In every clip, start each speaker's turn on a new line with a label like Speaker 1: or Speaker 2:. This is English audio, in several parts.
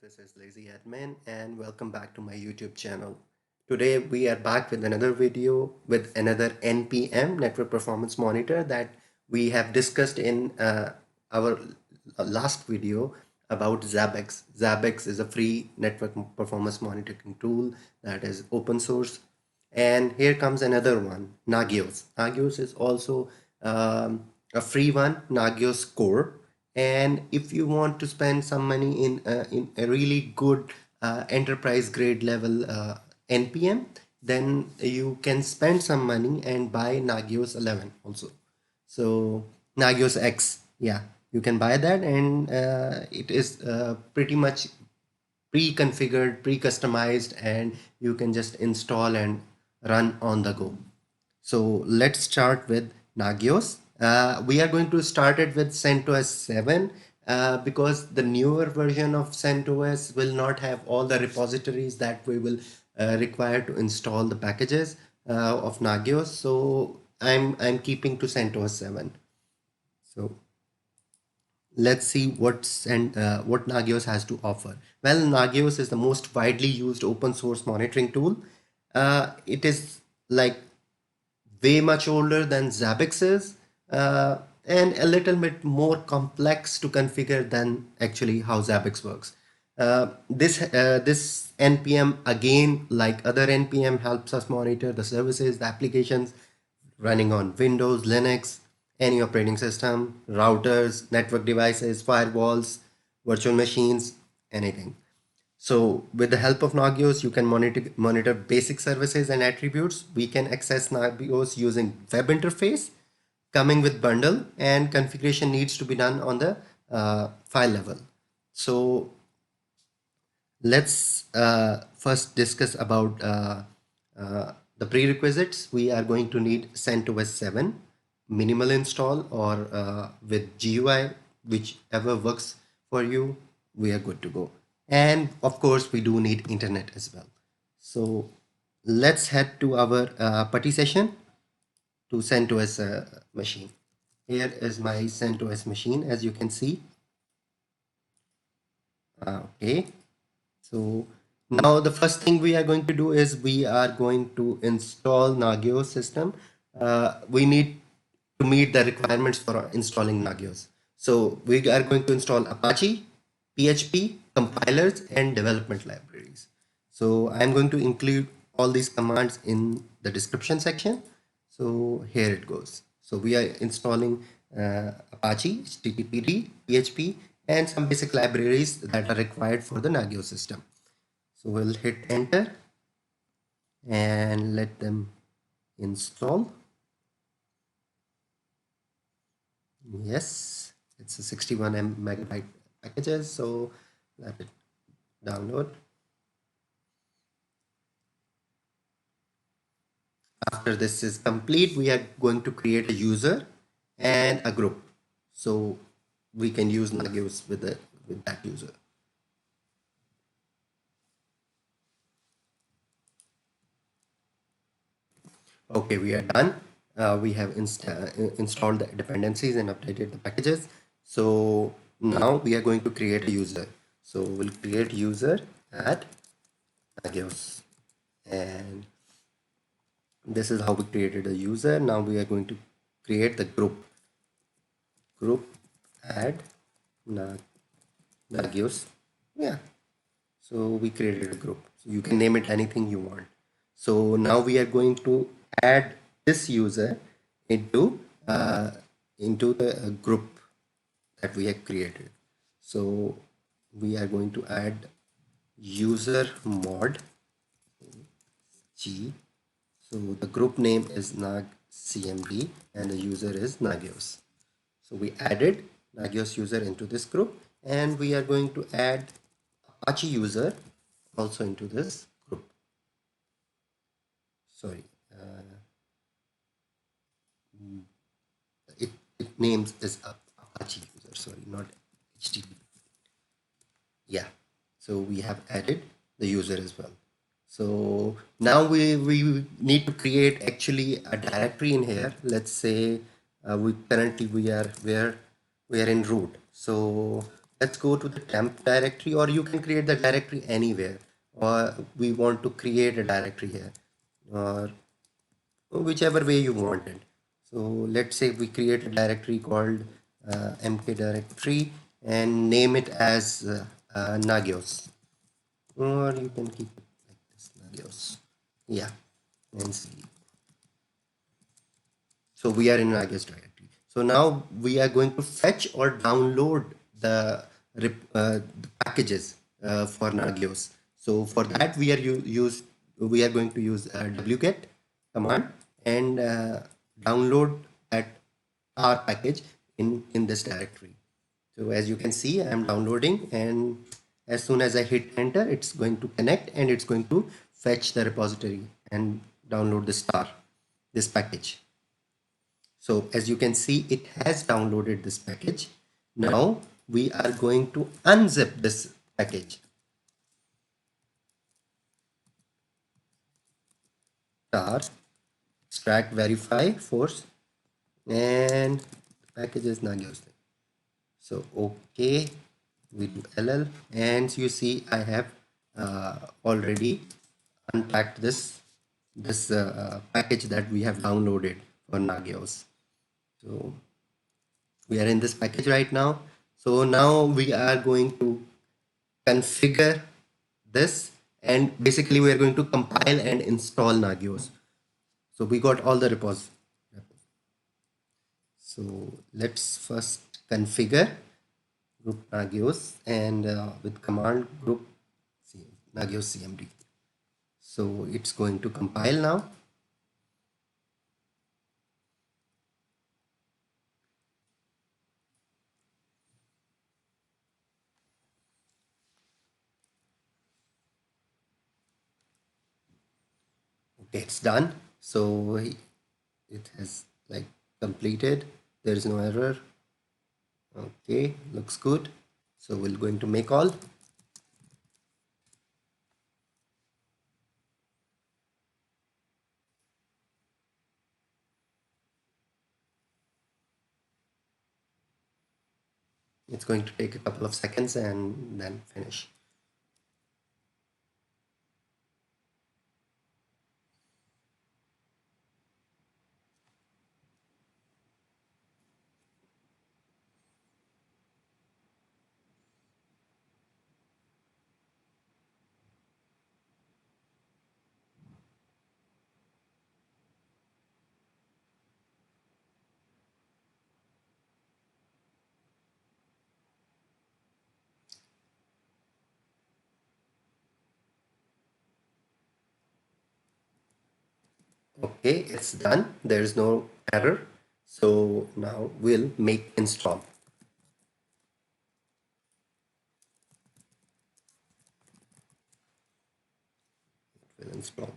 Speaker 1: This is Lazy Admin and welcome back to my YouTube channel. Today we are back with another video with another NPM network performance monitor that we have discussed in our last video about Zabbix. Zabbix is a free network performance monitoring tool that is open source. And here comes another one, Nagios. Nagios is also a free one, Nagios Core. And if you want to spend some money in a really good enterprise grade level NPM, then you can spend some money and buy Nagios 11 also. So Nagios X, yeah, you can buy that, and it is pretty much pre-configured, pre-customized, and you can just install and run on the go. So let's start with Nagios. We are going to start it with CentOS 7 because the newer version of CentOS will not have all the repositories that we will require to install the packages of Nagios. So I'm keeping to CentOS 7. So let's see what Nagios has to offer. Well, Nagios is the most widely used open source monitoring tool. It is like way much older than Zabbix is, and a little bit more complex to configure than actually how Zabbix works. This NPM, again, like other NPM, helps us monitor the services, the applications running on Windows, Linux, any operating system, routers, network devices, firewalls, virtual machines, anything. So with the help of Nagios, you can monitor basic services and attributes. We can access Nagios using web interface, coming with bundle, and configuration needs to be done on the file level. So let's first discuss about the prerequisites. We are going to need CentOS 7, minimal install, or with GUI, whichever works for you, we are good to go. And of course, we do need internet as well. So let's head to our putty session to CentOS machine. Here is my CentOS machine, as you can see. Okay, so now the first thing we are going to do is we are going to install Nagios system. We need to meet the requirements for installing Nagios. So we are going to install Apache, PHP, compilers, and development libraries. So I'm going to include all these commands in the description section. So here it goes. So we are installing Apache, HTTPD, PHP, and some basic libraries that are required for the Nagios system. So we'll hit enter and let them install. Yes, it's a 61 megabyte packages, so let it download. After this is complete, we are going to create a user and a group, so we can use Nagios with that user. Okay, we are done. We have installed the dependencies and updated the packages. So now we are going to create a user. So we'll create user at Nagios, and this is how we created a user. Now we are going to create the group add Nagios. Yeah, so we created a group, so you can name it anything you want. So now we are going to add this user into the group that we have created. So we are going to add usermod g. So the group name is nagcmd and the user is Nagios. So we added Nagios user into this group, and we are going to add Apache user also into this group. Sorry, it names is Apache user, sorry, not HTTP. Yeah, so we have added the user as well. So now we need to create actually a directory in here. Let's say we are in root. So let's go to the temp directory, or you can create the directory anywhere, or we want to create a directory here, or whichever way you want it. So let's say we create a directory called mk directory and name it as Nagios, or you can keep it like this, Nagios. Yeah, and see. So we are in Nagios directory. So now we are going to fetch or download the packages for Nagios. So for that we are going to use wget command and download that R package in this directory. So as you can see, I am downloading, and as soon as I hit enter, it's going to connect and it's going to fetch the repository and download this package. So as you can see, it has downloaded this package. Now we are going to unzip this package. Tar extract verify force, and the package is Nagios. So okay, we do ll, and you see I have already unpacked this package that we have downloaded for Nagios. So we are in this package right now. So now we are going to configure this, and basically we are going to compile and install Nagios. So we got all the repos. So let's first configure group Nagios and with command group nagios-cmd. So it's going to compile now. Okay, it's done. So it has like completed. There is no error. Okay, looks good. So we're going to make all. It's going to take a couple of seconds and then finish. Okay, it's done. There is no error. So now we'll make install. It will install.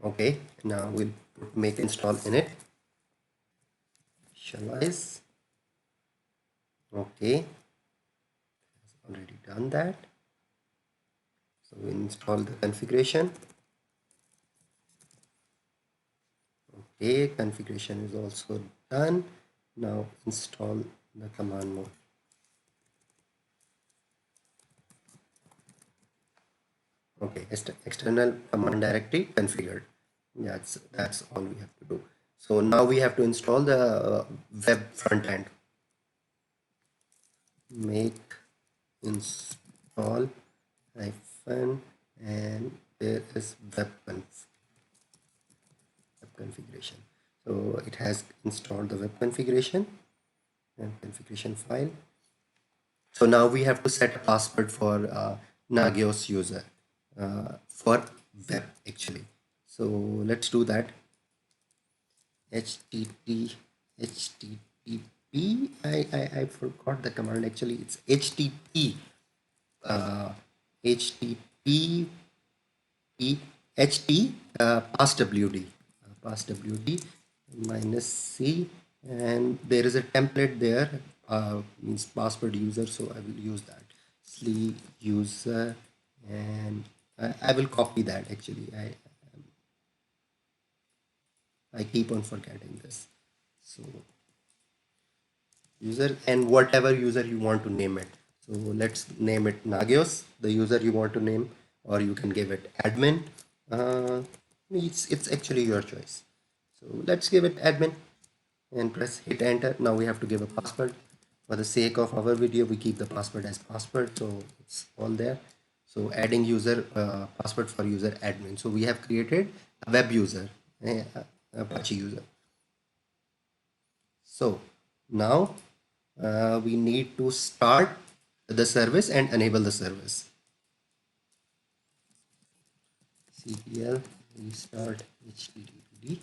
Speaker 1: Okay, now we'll make install init. Initialize. Okay, already done that. So we install the configuration. Okay, configuration is also done. Now install the command mode. Okay, external command directory configured. That's all we have to do. So now we have to install the web front end. Make install hyphen, and there is web configuration. So it has installed the web configuration and configuration file. So now we have to set a password for Nagios user for web actually. So let's do that. http I forgot the command actually. It's http http ht passwd passwd minus c, and there is a template there, means password user, so I will use that sleep user, and I will copy that actually. I keep on forgetting this. So user, and whatever user you want to name it. So let's name it Nagios, the user you want to name, or you can give it admin. It's actually your choice. So let's give it admin and press hit enter. Now we have to give a password. For the sake of our video, we keep the password as password, so it's all there. So adding user password for user admin. So we have created a web user, Apache user. So now we need to start the service and enable the service. ctl restart httpd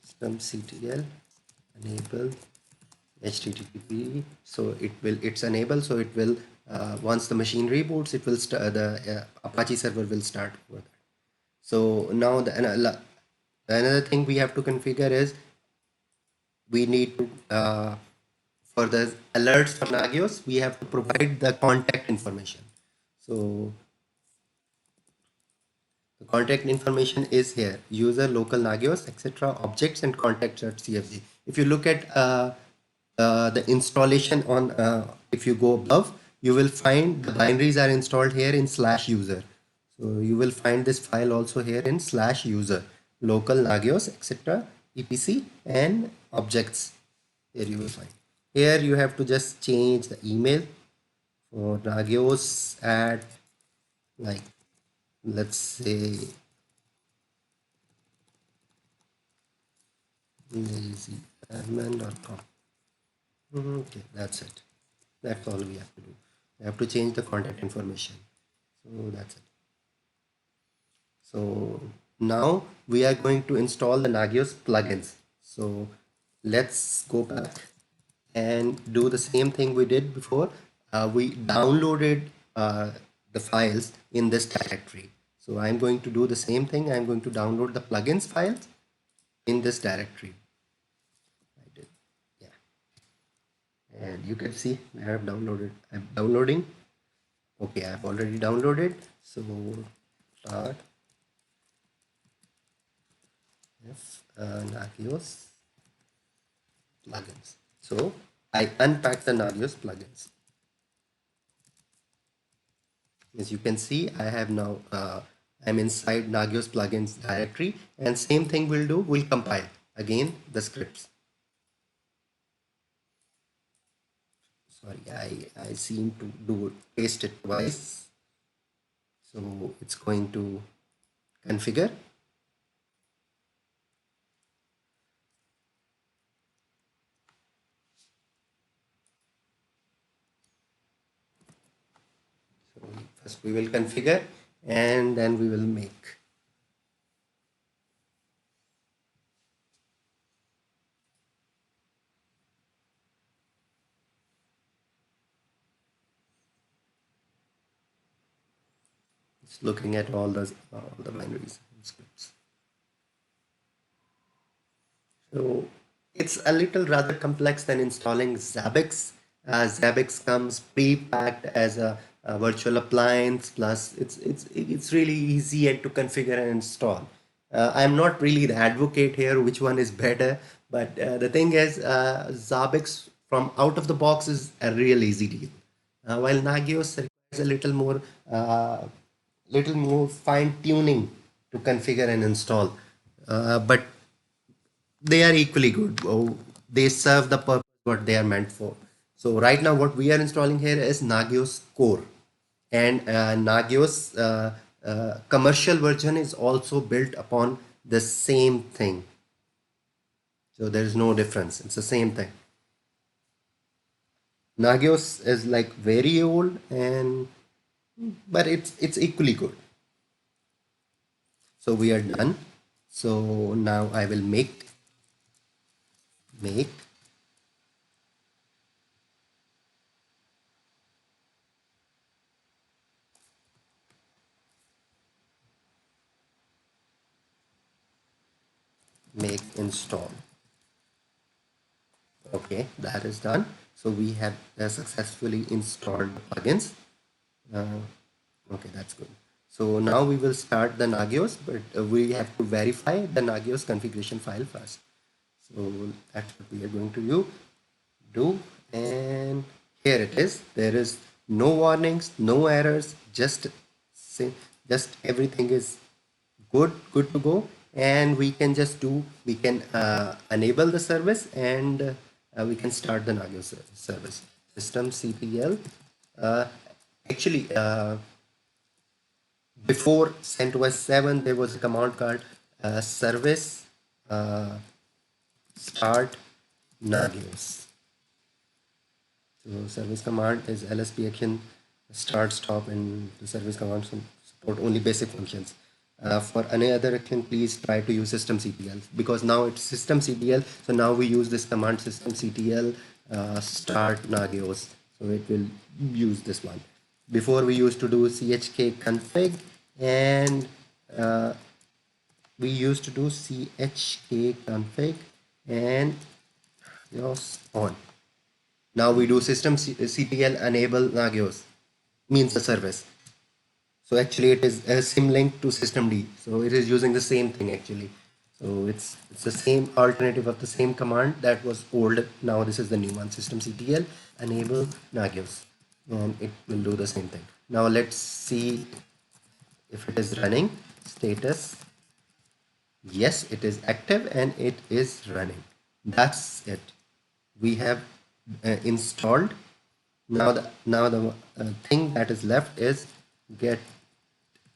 Speaker 1: systemctl enable http. So it's enabled, so it will once the machine reboots, it will start, the Apache server will start over that. So now another thing we have to configure is we need to for the alerts for Nagios, we have to provide the contact information. So the contact information is here: user, local Nagios, etc., objects, and contacts.cfg. If you look at the installation on, if you go above, you will find the binaries are installed here in /user. So you will find this file also here in /user, local Nagios, etc., etc, and objects. Here you will find. Here you have to just change the email for Nagios at, like, let's say lazyadmin.com. Okay, that's it. That's all we have to do. We have to change the contact information. So that's it. So now we are going to install the Nagios plugins. So let's go back and do the same thing we did before. We downloaded the files in this directory. So I'm going to do the same thing. I'm going to download the plugins files in this directory. I did, yeah. And you can see I have downloaded. I'm downloading. Okay, I've already downloaded. So start Nagios plugins. So I unpack the Nagios plugins. As you can see, I have now I'm inside Nagios plugins directory, and same thing we'll do. We'll compile again the scripts. Sorry, I seem to paste it twice. So it's going to configure. So first we will configure and then we will make. It's looking at all the binaries and scripts. So it's a little rather complex than installing Zabbix. Zabbix comes pre-packed as a virtual appliance. Plus, it's really easy and to configure and install. I'm not really the advocate here which one is better, but the thing is, Zabbix from out of the box is a real easy deal. While Nagios requires a little more fine tuning to configure and install. But they are equally good. Oh, they serve the purpose what they are meant for. So right now what we are installing here is Nagios core, and Nagios commercial version is also built upon the same thing. So there is no difference. It's the same thing. Nagios is like very old, and but it's equally good. So we are done. So now I will make install. Okay, that is done. So we have successfully installed the plugins. Okay, that's good. So now we will start the Nagios, but we have to verify the Nagios configuration file first. So that's what we are going to do, and here it is. There is no warnings, no errors, just say, just everything is good to go, and we can just do, we can enable the service, and we can start the Nagios service. Systemctl. Uh, actually, before Centos7, there was a command called service start Nagios. So service command is lsp action start stop, and the service command support only basic functions. For any other action, please try to use systemctl, because now it's systemctl. So now we use this command systemctl start Nagios. So it will use this one. Before we used to do chk config, and we used to do chk config and Nagios on. Now we do systemctl enable Nagios, means the service. So actually it is a symlink to systemd. So it is using the same thing actually. So it's the same alternative of the same command that was old. Now this is the new one, systemctl enable Nagios, and it will do the same thing. Now let's see if it is running. Status, yes, it is active and it is running. That's it. We have installed. Now the thing that is left is get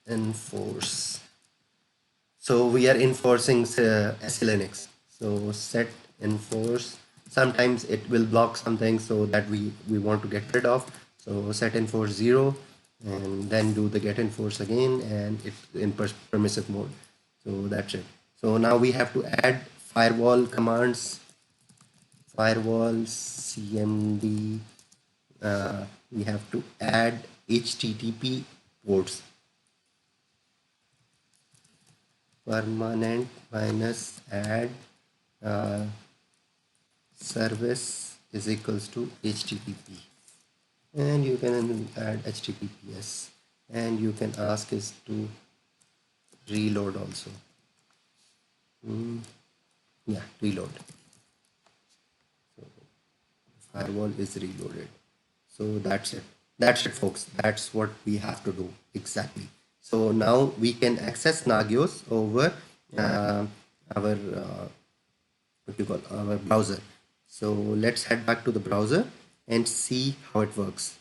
Speaker 1: enforce. So we are enforcing SLNX. So set enforce. Sometimes it will block something, so that we want to get rid of. So set enforce 0, and then do the get enforce again, and it's in permissive mode. So that's it. So now we have to add firewall commands, firewall cmd. We have to add HTTP ports, permanent minus add service is equals to HTTP, and you can add HTTPS, and you can ask is to reload also. Yeah, reload. So firewall is reloaded. So that's it, folks. That's what we have to do exactly. So now we can access Nagios over our what you call our browser. So let's head back to the browser and see how it works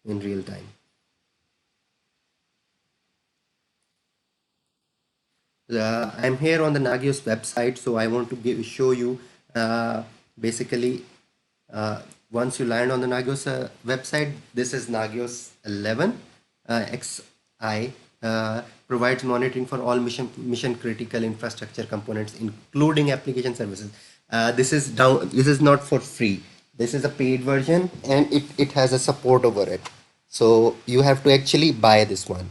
Speaker 1: in real time. I'm here on the Nagios website, so I want to show you basically once you land on the Nagios website. This is Nagios 11 XI, provides monitoring for all mission critical infrastructure components, including application services. This is not for free. This is a paid version, and it has a support over it. So you have to actually buy this one.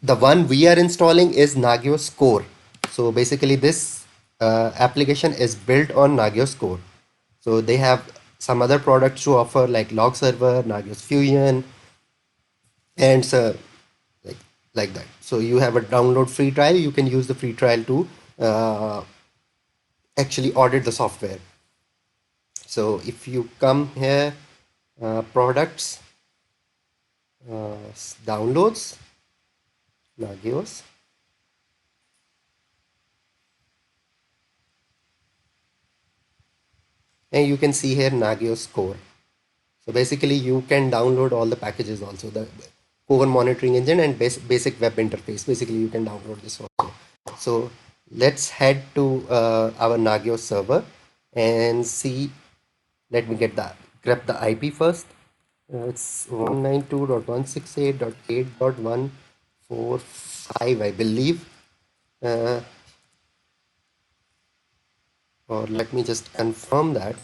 Speaker 1: The one we are installing is Nagios Core. So basically this application is built on Nagios Core. So they have some other products to offer, like Log Server, Nagios Fusion, and so like that. So you have a download free trial. You can use the free trial to actually audit the software. So if you come here, products, downloads, Nagios, and you can see here Nagios Core. So basically you can download all the packages also, the core monitoring engine and basic web interface. Basically you can download this also. So let's head to our Nagios server and see. Let me grab the IP first. It's 192.168.8.145, I believe. Or let me just confirm that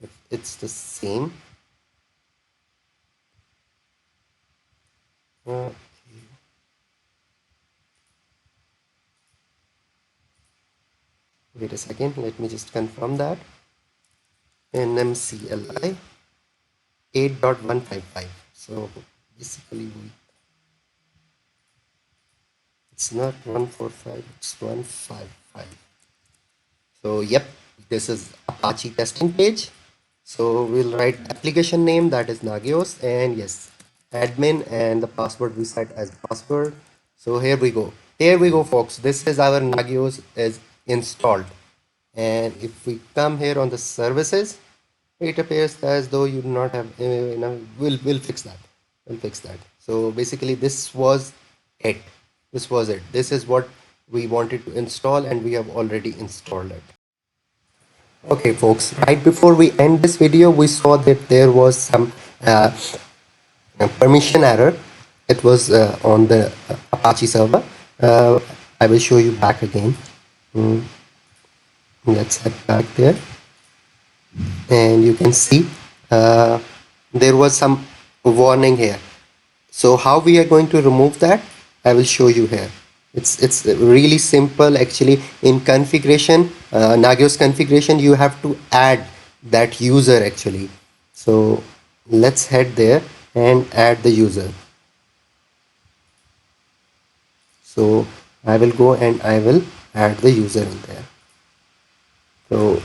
Speaker 1: if it's the same. Wait a second, let me just confirm that. NMCLI 8.155. So basically It's not 145, it's 155. So yep, this is Apache testing page. So we'll write application name, that is Nagios, and yes, admin, and the password we set as password. So here we go. Here we go, folks. This is our Nagios is installed. And if we come here on the services, it appears as though you do not have we'll fix that. We'll fix that. So basically this was it. This was it. This is what we wanted to install, and we have already installed it. Okay, folks, right before we end this video, we saw that there was some permission error. It was on the Apache server. I will show you back again. Let's head back there. And you can see there was some warning here. So how we are going to remove that, I will show you here. It's really simple actually. In configuration, Nagios configuration, you have to add that user actually. So let's head there and add the user. So I will go and I will add the user in there. So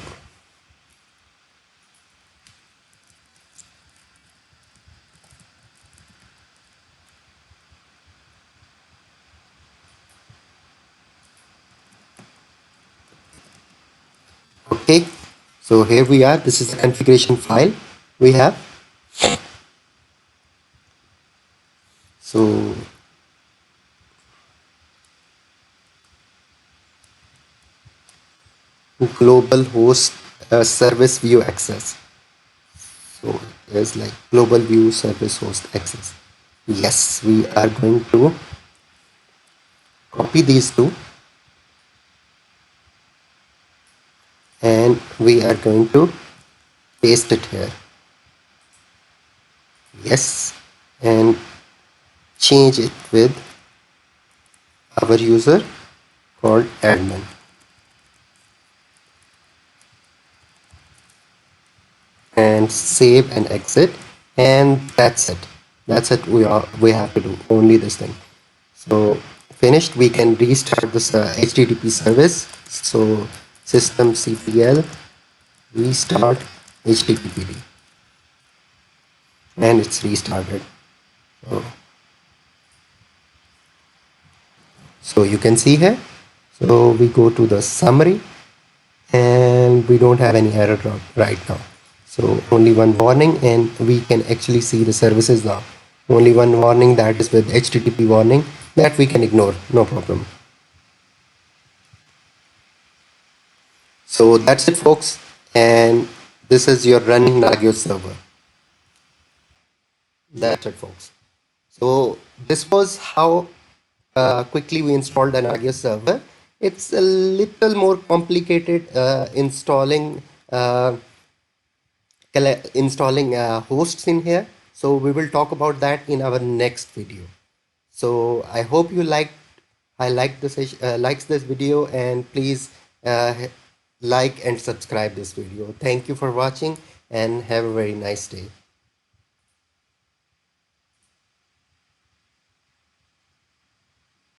Speaker 1: okay, so here we are. This is the configuration file we have. So global host service view access. So there's like global view service host access. Yes, we are going to copy these two, and we are going to paste it here. Yes, and change it with our user called admin. And save and exit, and that's it. We have to do only this thing. So finished. We can restart this HTTP service. So systemctl restart HTTPD, and it's restarted. So you can see here. So we go to the summary, and we don't have any error right now. So only one warning, and we can actually see the services now. Only one warning, that is with HTTP warning, that we can ignore, no problem. So that's it, folks, and this is your running Nagios server. That's it, folks. So this was how quickly we installed the Nagios server. It's a little more complicated installing hosts in here. So we will talk about that in our next video. So I hope you likes this video, and please like and subscribe this video. Thank you for watching, and have a very nice day.